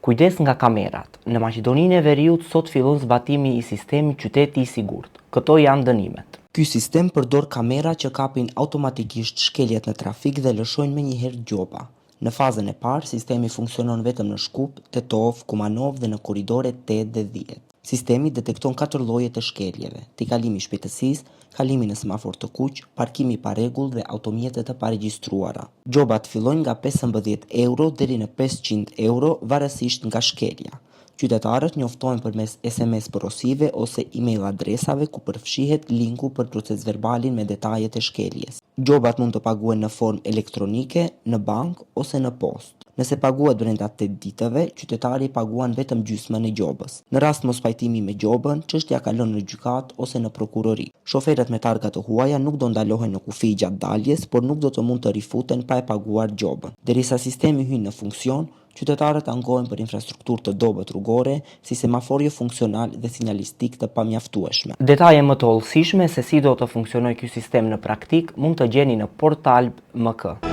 Kujdes nga kamerat. Në Maqedoninë e Veriut sot fillon zbatimi i sistemit Qyteti i Sigurt. Këto janë dënimet. Ky sistem përdor kamera që kapin automatikisht shkeljet në trafik dhe lëshojnë menjëherë gjoba. Në fazën e parë, sistemi funksionon vetëm në Shkup, Tetov, Kumanov dhe në korridoret 8 dhe 10. Sistemi detekton 4 lloje të shkeljeve: tejkalimi i shpejtësisë, kalimi në semafor të kuq, parkimi pa rregull dhe automjete të paregjistruara. Gjobat fillojnë nga 15 euro deri në 500 euro varësisht nga shkelja. Qytetarët njoftohen përmes SMS porosive ose email adresave ku përfshihet linku për procesverbalin me detajet e shkeljes. Gjobat mund të paguhen në formë elektronike, në bank ose në postë. Nëse paguhet brenda 8 ditëve, qytetari paguan vetëm gjysmën e gjobës. Në rast mos pajtimi me gjobën, çështja kalon në gjykatë ose në prokurori. Shoferët me targa të huaja nuk do ndalohen në kufi gjatë daljes, por nuk do të mund të rifuten pa e paguar gjobën. Derisa sistemi hyn në funksion, qytetarët ankohen për infrastrukturë të dobët rrugore, si semafor jo funksional dhe sinjalistik të pamjaftueshme. Detaje më të hollësishme se si do të funksionojë ky sistem në praktik mund të gjeni në Portal MK.